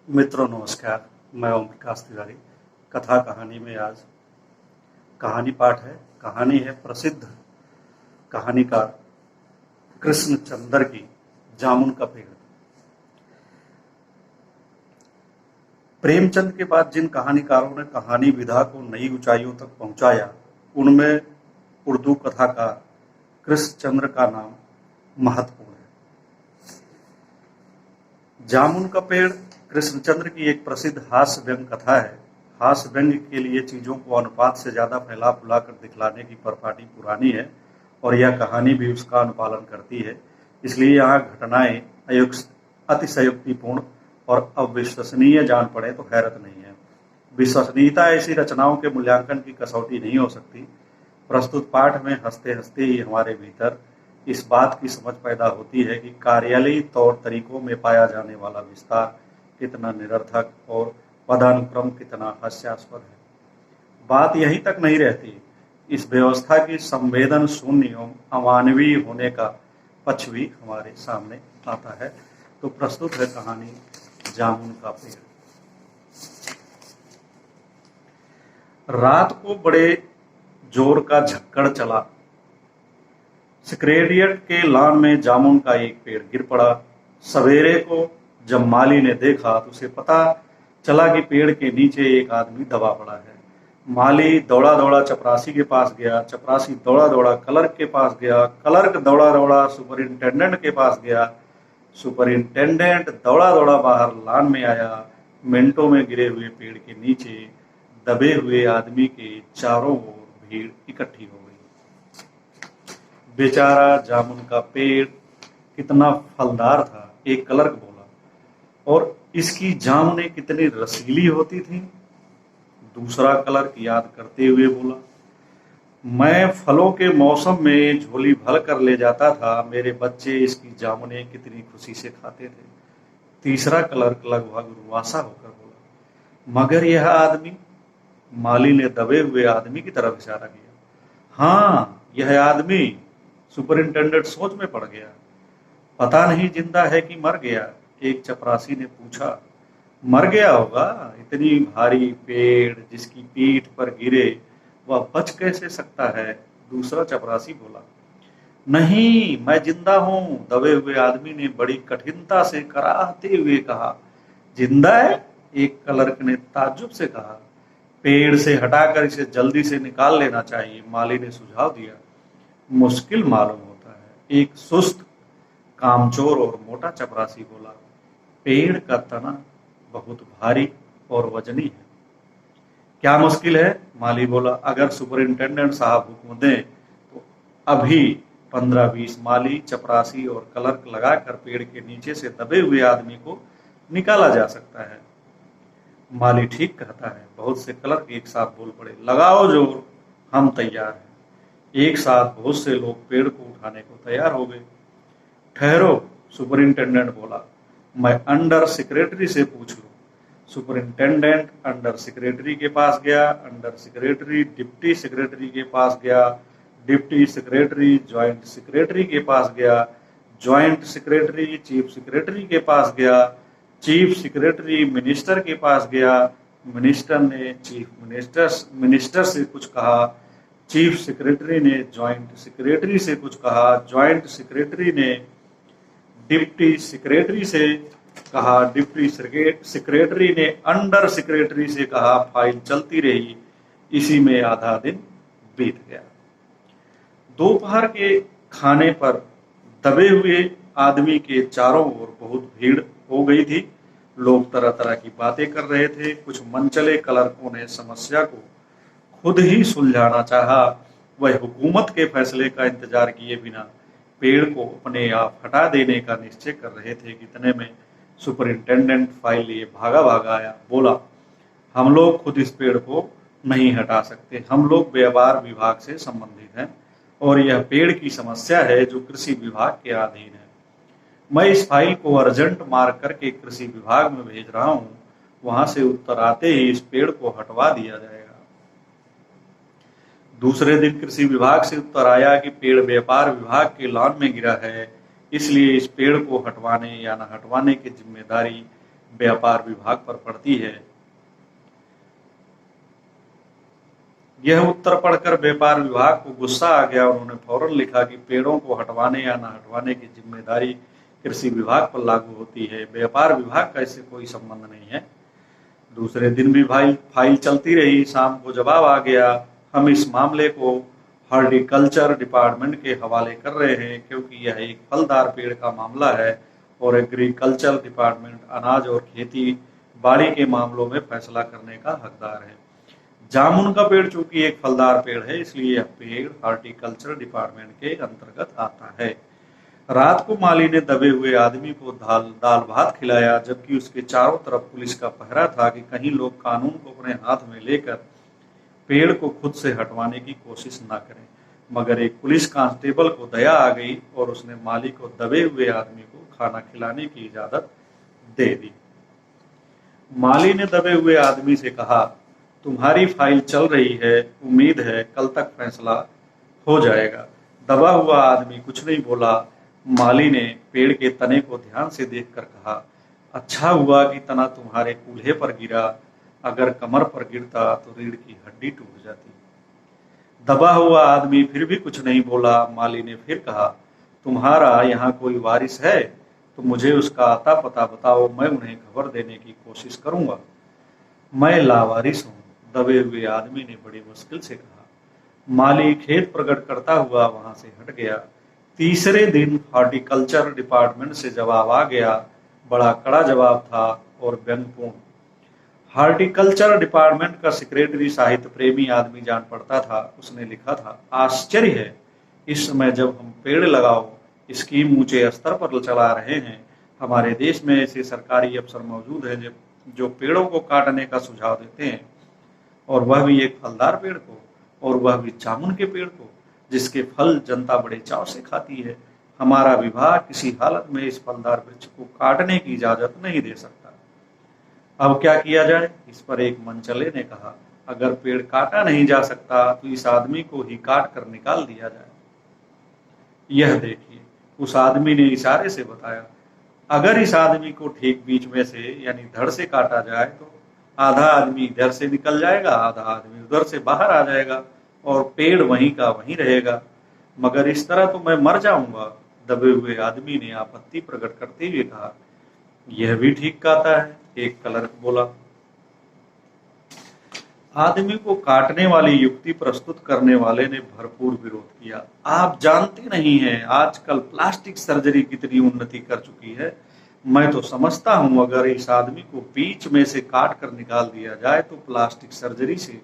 मित्रों नमस्कार। मैं ओम प्रकाश तिवारी। कथा कहानी में आज कहानी पाठ है। कहानी है प्रसिद्ध कहानीकार कृष्णचंद्र की जामुन का पेड़। प्रेमचंद के बाद जिन कहानीकारों ने कहानी विधा को नई ऊंचाइयों तक पहुंचाया, उनमें उर्दू कथाकार कृष्णचंद्र का नाम महत्वपूर्ण है। जामुन का पेड़ कृष्णचंद्र की एक प्रसिद्ध हास्य व्यंग कथा है। हास्य व्यंग के लिए चीजों को अनुपात से ज्यादा फैला फुला कर दिखलाने की परिपाटी पुरानी है और यह कहानी भी उसका अनुपालन करती है। इसलिए यहाँ घटनाएं अतिशयोक्तिपूर्ण और अविश्वसनीय जान पड़े तो हैरत नहीं है। विश्वसनीयता ऐसी रचनाओं के मूल्यांकन की कसौटी नहीं हो सकती। प्रस्तुत पाठ में हंसते हंसते ही हमारे भीतर इस बात की समझ पैदा होती है कि कार्यालयी तौर तरीकों में पाया जाने वाला विस्तार कितना निरर्थक और पदानुक्रम कितना हास्यास्पद है। बात यहीं तक नहीं रहती। इस व्यवस्था की संवेदन शून्य एवं अमानवीय होने का पक्ष भी हमारे सामने आता है। तो प्रस्तुत है कहानी जामुन का पेड़। रात को बड़े जोर का झक्कड़ चला। सेक्रेटेरिएट के लॉन में जामुन का एक पेड़ गिर पड़ा। सवेरे को जब माली ने देखा तो उसे पता चला कि पेड़ के नीचे एक आदमी दबा पड़ा है। माली दौड़ा दौड़ा चपरासी के पास गया। चपरासी दौड़ा दौड़ा क्लर्क के पास गया। क्लर्क दौड़ा दौड़ा सुपरिंटेंडेंट के पास गया। सुपरिंटेंडेंट दौड़ा दौड़ा बाहर लॉन में आया। मिनटों में गिरे हुए पेड़ के नीचे दबे हुए आदमी के चारों ओर भीड़ इकट्ठी हो गई। बेचारा जामुन का पेड़ कितना फलदार था, एक क्लर्क बोला, और इसकी जामुनें कितनी रसीली होती थी। दूसरा क्लर्क याद करते हुए बोला, मैं फलों के मौसम में झोली भर कर ले जाता था। मेरे बच्चे इसकी जामुनें कितनी खुशी से खाते थे। तीसरा क्लर्क लगभग रुआसा होकर बोला, मगर यह आदमी? माली ने दबे हुए आदमी की तरफ इशारा किया। हाँ, यह आदमी। सुपरिंटेंडेंट सोच में पड़ गया। पता नहीं जिंदा है कि मर गया। एक चपरासी ने पूछा। मर गया होगा, इतनी भारी पेड़ जिसकी पीठ पर गिरे वह बच कैसे सकता है? दूसरा चपरासी बोला, नहीं, मैं जिंदा हूं। दबे हुए आदमी ने बड़ी कठिनता से कराहते हुए कहा। जिंदा है? एक क्लर्क ने ताज्जुब से कहा। पेड़ से हटाकर इसे जल्दी से निकाल लेना चाहिए, माली ने सुझाव दिया। मुश्किल मालूम होता है, एक सुस्त, कामचोर और मोटा चपरासी बोला। पेड़ का तना बहुत भारी और वजनी है। क्या मुश्किल है? माली बोला। अगर सुपरिंटेंडेंट साहब हुक्म दें तो अभी 15-20 माली, चपरासी और क्लर्क लगाकर पेड़ के नीचे से दबे हुए आदमी को निकाला जा सकता है। माली ठीक कहता है। बहुत से क्लर्क एक साथ बोल पड़े, लगाओ जोर, हम तैयार हैं। एक साथ बहुत से लोग पेड़ को उठाने को तैयार हो गए। ठहरो, सुपरिंटेंडेंट बोला, मैं अंडर सेक्रेटरी से पूछ लूं। सुपरिंटेंडेंट अंडर सेक्रेटरी के पास गया। अंडर सेक्रेटरी डिप्टी सेक्रेटरी के पास गया। डिप्टी सेक्रेटरी ज्वाइंट सेक्रेटरी के पास गया। ज्वाइंट सेक्रेटरी चीफ सेक्रेटरी के पास गया। चीफ सेक्रेटरी मिनिस्टर के पास गया। मिनिस्टर ने चीफ मिनिस्टर से कुछ कहा। चीफ सेक्रेटरी ने ज्वाइंट सेक्रेटरी से कुछ कहा। ज्वाइंट सेक्रेटरी ने डिप्टी सेक्रेटरी से कहा। डिप्टी सेक्रेटरी ने अंडर सेक्रेटरी से कहा। फाइल चलती रही। इसी में आधा दिन बीत गया। दोपहर के खाने पर दबे हुए आदमी के चारों ओर बहुत भीड़ हो गई थी। लोग तरह तरह की बातें कर रहे थे। कुछ मनचले क्लर्कों ने समस्या को खुद ही सुलझाना चाहा। वह हुकूमत के फैसले का इंतजार किए बिना पेड़ को अपने आप हटा देने का निश्चय कर रहे थे कि इतने में सुपरिंटेंडेंट फाइल लिए भागा भागा आया। बोला, हम लोग खुद इस पेड़ को नहीं हटा सकते। हम लोग व्यापार विभाग से संबंधित हैं और यह पेड़ की समस्या है जो कृषि विभाग के अधीन है। मैं इस फाइल को अर्जेंट मार्क करके कृषि विभाग में भेज रहा हूं। वहां से उत्तर आते ही इस पेड़ को हटवा दिया जाएगा। दूसरे दिन कृषि विभाग से उत्तर आया कि पेड़ व्यापार विभाग के लॉन में गिरा है, इसलिए इस पेड़ को हटवाने या न हटवाने की जिम्मेदारी व्यापार विभाग पर पड़ती है। यह उत्तर पढ़कर व्यापार विभाग को गुस्सा आ गया। उन्होंने फौरन लिखा कि पेड़ों को हटवाने या न हटवाने की जिम्मेदारी कृषि विभाग पर लागू होती है, व्यापार विभाग का इससे कोई संबंध नहीं है। दूसरे दिन भी फाइल चलती रही। शाम को जवाब आ गया, हम इस मामले को हॉर्टिकल्चर डिपार्टमेंट के हवाले कर रहे हैं क्योंकि यह एक फलदार पेड़ का मामला है और एग्रीकल्चर डिपार्टमेंट अनाज और खेती बाड़ी के मामलों में फैसला करने का हकदार है। जामुन का पेड़ चूंकि एक फलदार पेड़ है, इसलिए यह पेड़ हॉर्टिकल्चर डिपार्टमेंट के अंतर्गत आता है। रात को माली ने दबे हुए आदमी को दाल भात खिलाया, जबकि उसके चारों तरफ पुलिस का पहरा था कि कहीं लोग कानून को अपने हाथ में लेकर पेड़ को खुद से हटवाने की कोशिश न करें। मगर एक पुलिस कांस्टेबल को दया आ गई और उसने माली को दबे हुए आदमी को खाना खिलाने की इजाजत दे दी। माली ने दबे हुए आदमी से कहा, तुम्हारी फाइल चल रही है, उम्मीद है कल तक फैसला हो जाएगा। दबा हुआ आदमी कुछ नहीं बोला। माली ने पेड़ के तने को ध्यान से देखकर कहा, अच्छा हुआ कि तना तुम्हारे कूल्हे पर गिरा, अगर कमर पर गिरता तो रीढ़ की हड्डी टूट जाती। दबा हुआ आदमी फिर भी कुछ नहीं बोला। माली ने फिर कहा, तुम्हारा यहाँ कोई वारिस है तो मुझे उसका आता पता बताओ, मैं उन्हें खबर देने की कोशिश करूंगा। मैं लावारिस हूँ, दबे हुए आदमी ने बड़ी मुश्किल से कहा। माली खेद प्रकट करता हुआ वहां से हट गया। तीसरे दिन हॉर्टिकल्चर डिपार्टमेंट से जवाब आ गया। बड़ा कड़ा जवाब था और व्यंग्यपूर्ण। हॉर्टिकल्चर डिपार्टमेंट का सेक्रेटरी साहित्य प्रेमी आदमी जान पड़ता था। उसने लिखा था, आश्चर्य है, इस समय जब हम पेड़ लगाओ स्कीम ऊंचे स्तर पर चला रहे हैं, हमारे देश में ऐसे सरकारी अफसर मौजूद हैं जो पेड़ों को काटने का सुझाव देते हैं, और वह भी एक फलदार पेड़ को, और वह भी जामुन के पेड़ को, जिसके फल जनता बड़े चाव से खाती है। हमारा विभाग किसी हालत में इस फलदार वृक्ष को काटने की इजाजत नहीं दे सकता। अब क्या किया जाए? इस पर एक मनचले ने कहा, अगर पेड़ काटा नहीं जा सकता तो इस आदमी को ही काट कर निकाल दिया जाए। यह देखिए, उस आदमी ने इशारे से बताया, अगर इस आदमी को ठीक बीच में से यानी धड़ से काटा जाए तो आधा आदमी इधर से निकल जाएगा, आधा आदमी उधर से बाहर आ जाएगा और पेड़ वहीं का वहीं रहेगा। मगर इस तरह तो मैं मर जाऊंगा। दबे हुए आदमी ने आपत्ति प्रकट करते हुए कहा, यह भी ठीक कहता है, एक क्लर्क बोला। आदमी को काटने वाली युक्ति प्रस्तुत करने वाले ने भरपूर विरोध किया। आप जानते नहीं हैं आजकल प्लास्टिक सर्जरी कितनी उन्नति कर चुकी है। मैं तो समझता हूं अगर इस आदमी को बीच में से काट कर निकाल दिया जाए तो प्लास्टिक सर्जरी से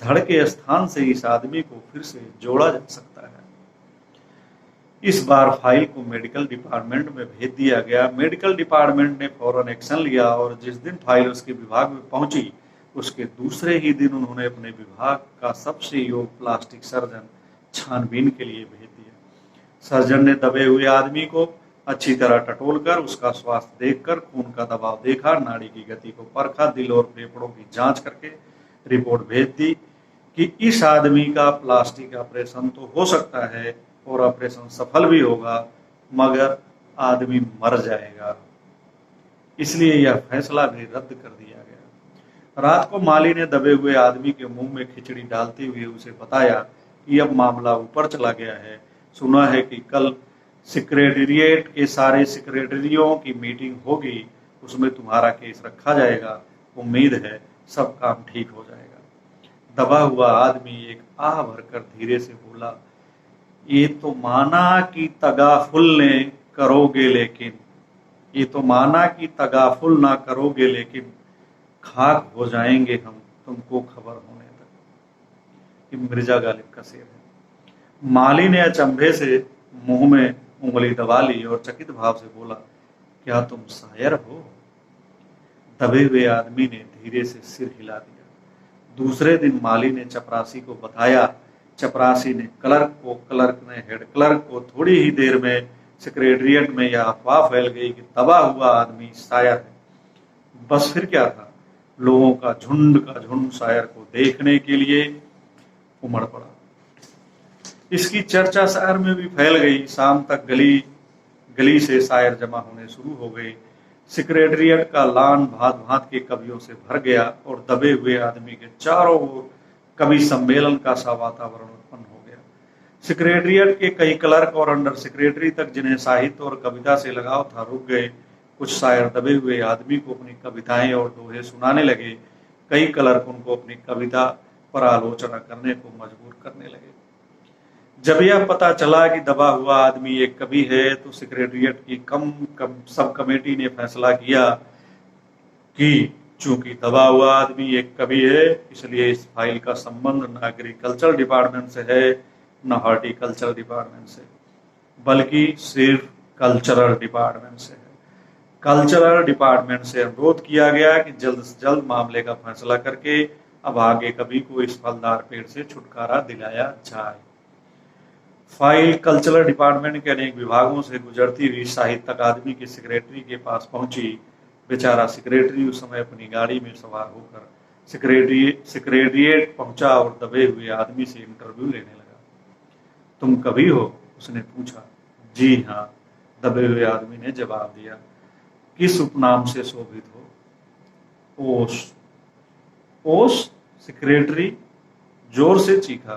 धड़ के स्थान से इस आदमी को फिर से जोड़ा जा सकता है। इस बार फाइल को मेडिकल डिपार्टमेंट में भेज दिया गया। मेडिकल डिपार्टमेंट ने फौरन एक्शन लिया और जिस दिन फाइल उसके विभाग में पहुंची उसके दूसरे ही दिन उन्होंने अपने विभाग का सबसे योग्य प्लास्टिक सर्जन छानबीन के लिए भेज दिया। सर्जन ने दबे हुए आदमी को अच्छी तरह टटोलकर उसका स्वास्थ्य देखकर खून का दबाव देखा, नाड़ी की गति को परखा, दिल और फेफड़ों की जांच करके रिपोर्ट भेज दी कि इस आदमी का प्लास्टिक ऑपरेशन तो हो सकता है और ऑपरेशन सफल भी होगा, मगर आदमी मर जाएगा। इसलिए यह फैसला भी रद्द कर दिया गया। रात को माली ने दबे हुए आदमी के मुंह में खिचड़ी डालते हुए उसे बताया कि अब मामला ऊपर चला गया है। सुना है कि कल सेक्रेटेरिएट के सारे सेक्रेटरियों की मीटिंग होगी, उसमें तुम्हारा केस रखा जाएगा। उम्मीद है सब काम ठीक हो जाएगा। दबा हुआ आदमी एक आह भरकर धीरे से बोला, ये तो माना कि तगाफुल ने करोगे, लेकिन ये तो माना कि तगाफुल ना करोगे, लेकिन खाक हो जाएंगे हम तुमको खबर होने तक। ये मिर्जा गालिब का शेर है। माली ने अचंभे से मुंह में उंगली दबा ली और चकित भाव से बोला, क्या तुम शायर हो? दबे हुए आदमी ने धीरे से सिर हिला दिया। दूसरे दिन माली ने चपरासी को बताया। चपरासी ने क्लर्क ने हेड क्लर्क को। थोड़ी ही देर में सेक्रेटरिएट में यह अफवाह फैल गई कि दबा हुआ आदमी शायर है। बस फिर क्या था, लोगों का झुंड शायर को देखने के लिए उमड़ पड़ा। इसकी चर्चा शहर में भी फैल गई। शाम तक गली से शायर जमा होने शुरू हो गए। सेक्रेटरिएट का लान भांत भांत के कवियों से भर गया और दबे हुए आदमी के चारों ओर कवि सम्मेलन का सा वातावरण उत्पन्न हो गया। सेक्रेटरिएट के कई क्लर्क और अंडर सेक्रेटरी तक, जिन्हें साहित्य और कविता से लगाव था, रुक गए। कुछ शायर दबे हुए आदमी को अपनी कविताएं और दोहे सुनाने लगे। कई क्लर्क उनको अपनी कविता पर आलोचना करने को मजबूर करने लगे। जब यह पता चला कि दबा हुआ आदमी एक कवि है, तो सेक्रेटरिएट की सब कमेटी ने फैसला किया कि चूंकि दबा हुआ आदमी एक कवि है, इसलिए इस फाइल का संबंध न एग्रीकल्चर डिपार्टमेंट से है न हॉर्टिकल्चर डिपार्टमेंट से, बल्कि सिर्फ कल्चरल डिपार्टमेंट से है। कल्चरल डिपार्टमेंट से अनुरोध किया गया कि जल्द से जल्द मामले का फैसला करके अब आगे कवि को इस फलदार पेड़ से छुटकारा दिलाया जाए। फाइल कल्चरल डिपार्टमेंट के अनेक विभागों से गुजरती हुई साहित्य अकादमी के सेक्रेटरी के पास पहुंची। बेचारा सेक्रेटरी उस समय अपनी गाड़ी में सवार होकर सेक्रेटरिएट पहुंचा और दबे हुए आदमी से इंटरव्यू लेने लगा। तुम कवि हो? उसने पूछा। जी हाँ, दबे हुए आदमी ने जवाब दिया। किस उपनाम से शोभित हो? ओस। ओस? सेक्रेटरी जोर से चीखा।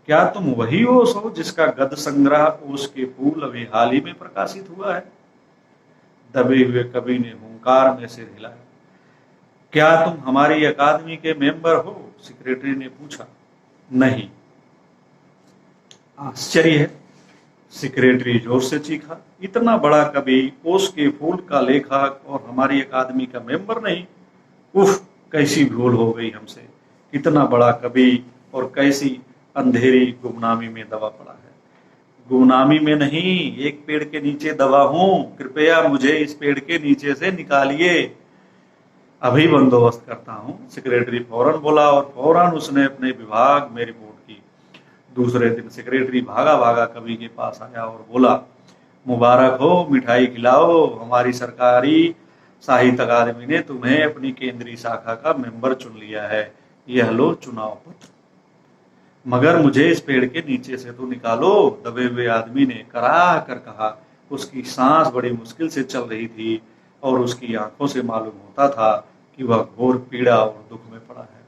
क्या तुम वही ओस हो जिसका गद्य संग्रह ओस के फूल अभी हाल ही में प्रकाशित हुआ है? दबे हुए कवि ने हुंकार में सिर हिलाया। क्या तुम हमारी अकादमी के मेंबर हो? सेक्रेटरी ने पूछा। नहीं। आश्चर्य है, सेक्रेटरी जोर से चीखा। इतना बड़ा कवि, ओस के फूल का लेखक और हमारी अकादमी का मेंबर नहीं? उफ, कैसी भूल हो गई हमसे। इतना बड़ा कवि और कैसी अंधेरी गुमनामी में दबा पड़ा है। गुमनामी में नहीं, एक पेड़ के नीचे दबा हूं। कृपया मुझे इस पेड़ के नीचे से निकालिए, अभी बंदोबस्त करता हूं। सेक्रेटरी फौरन बोला और फौरन उसने अपने विभाग में रिपोर्ट की। दूसरे दिन सेक्रेटरी भागा भागा कवि के पास आया और बोला, मुबारक हो, मिठाई खिलाओ, हमारी सरकारी साहित्य अकादमी ने तुम्हें अपनी केंद्रीय शाखा का मेंबर चुन लिया है। यह लो चुनाव पत्र। मगर मुझे इस पेड़ के नीचे से तो निकालो, दबे हुए आदमी ने कराह कर कहा। उसकी सांस बड़ी मुश्किल से चल रही थी और उसकी आंखों से मालूम होता था कि वह घोर पीड़ा और दुख में पड़ा है।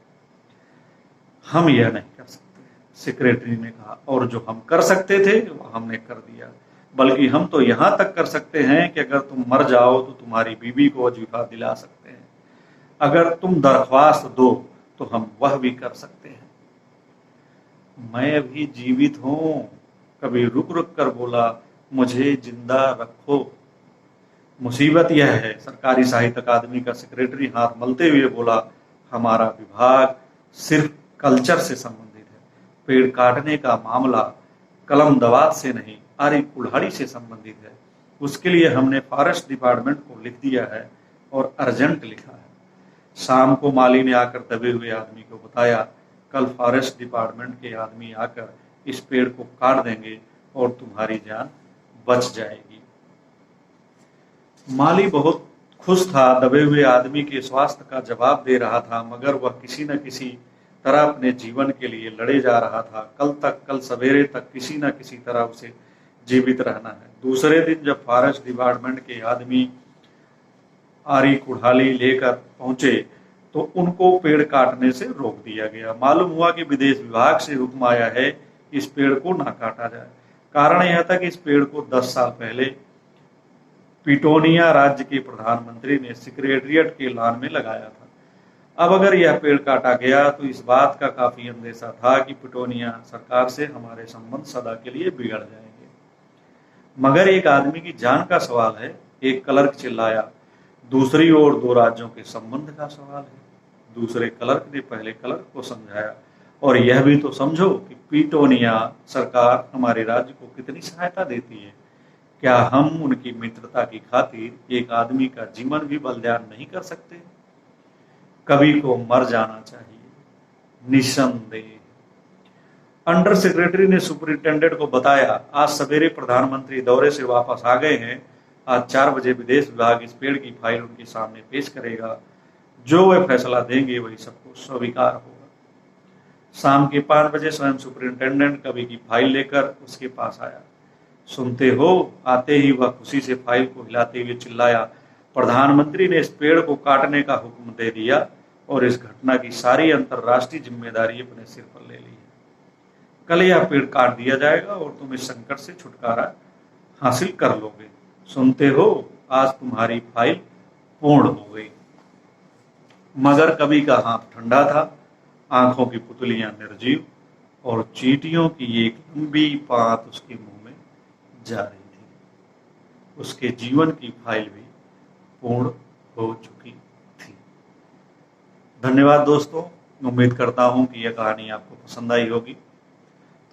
हम यह नहीं कर सकते, सेक्रेटरी ने कहा, और जो हम कर सकते थे वह हमने कर दिया। बल्कि हम तो यहाँ तक कर सकते हैं कि अगर तुम मर जाओ तो तुम्हारी बीवी को वजीफा दिला सकते हैं। अगर तुम दरख्वास्त दो तो हम वह भी कर सकते हैं। मैं अभी जीवित हूं, कभी रुक रुक कर बोला, मुझे जिंदा रखो। मुसीबत यह है, सरकारी साहित्य अकादमी का सेक्रेटरी हाथ मलते हुए बोला, हमारा विभाग सिर्फ कल्चर से संबंधित है। पेड़ काटने का मामला कलम दवात से नहीं, आरी कुल्हाड़ी से संबंधित है। उसके लिए हमने फॉरेस्ट डिपार्टमेंट को लिख दिया है और अर्जेंट लिखा है। शाम को माली ने आकर दबे हुए आदमी को बताया, कल फॉरेस्ट डिपार्टमेंट के आदमी आकर इस पेड़ को काट देंगे और तुम्हारी जान बच जाएगी। माली बहुत खुश था, दबे हुए आदमी के स्वास्थ्य का जवाब दे रहा था, मगर वह किसी न किसी तरह अपने जीवन के लिए लड़े जा रहा था। कल सवेरे तक किसी न किसी तरह उसे जीवित रहना है। दूसरे दिन जब फॉरेस्ट डिपार्टमेंट के आदमी आरी कुल्हाड़ी लेकर पहुंचे तो उनको पेड़ काटने से रोक दिया गया। मालूम हुआ कि विदेश विभाग से हुक्म आया है इस पेड़ को ना काटा जाए। कारण यह था कि इस पेड़ को 10 साल पहले पिटोनिया राज्य के प्रधानमंत्री ने सेक्रेटरिएट के लॉन में लगाया था। अब अगर यह पेड़ काटा गया तो इस बात का काफी अंदेशा था कि पिटोनिया सरकार से हमारे संबंध सदा के लिए बिगड़ जाएंगे। मगर एक आदमी की जान का सवाल है, एक क्लर्क चिल्लाया। दूसरी ओर 2 राज्यों के संबंध का सवाल है। दूसरे क्लर्क ने पहले क्लर्क को समझाया, और यह भी तो समझो कि पिटोनिया सरकार हमारे राज्य को कितनी सहायता देती है। क्या हम उनकी मित्रता की खातिर एक आदमी का जीवन भी बलिदान नहीं कर सकते? कवि को मर जाना चाहिए, निस्संदेह। अंडर सेक्रेटरी ने सुपरिंटेंडेंट को बताया, आज सवेरे प्रधानमंत्री दौरे से वापस आ गए हैं। आज 4 बजे विदेश विभाग इस पेड़ की फाइल उनके सामने पेश करेगा। जो वे फैसला देंगे वही सबको स्वीकार होगा। शाम के 5 बजे स्वयं सुपरिंटेंडेंट कवि की फाइल लेकर उसके पास आया। सुनते हो? आते ही वह खुशी से फाइल को हिलाते हुए चिल्लाया, प्रधानमंत्री ने इस पेड़ को काटने का हुक्म दे दिया और इस घटना की सारी अंतर्राष्ट्रीय जिम्मेदारी अपने सिर पर ले ली है। कल यह पेड़ काट दिया जाएगा और तुम इस संकट से छुटकारा हासिल कर लोगे। सुनते हो, आज तुम्हारी फाइल पूर्ण हो गई। मगर कवि का हाथ ठंडा था, आंखों की पुतलियां निर्जीव और चींटियों की एक लंबी पात उसके मुंह में जा रही थी। उसके जीवन की फाइल भी पूर्ण हो चुकी थी। धन्यवाद दोस्तों, उम्मीद करता हूं कि यह कहानी आपको पसंद आई होगी।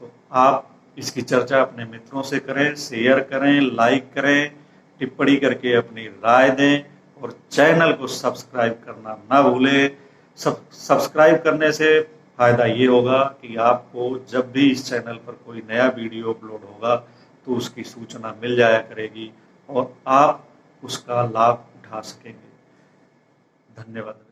तो आप इसकी चर्चा अपने मित्रों से करें, शेयर करें, लाइक करें, टिप्पणी करके अपनी राय दें और चैनल को सब्सक्राइब करना ना भूलें। सब्सक्राइब करने से फ़ायदा ये होगा कि आपको जब भी इस चैनल पर कोई नया वीडियो अपलोड होगा तो उसकी सूचना मिल जाया करेगी और आप उसका लाभ उठा सकेंगे। धन्यवाद।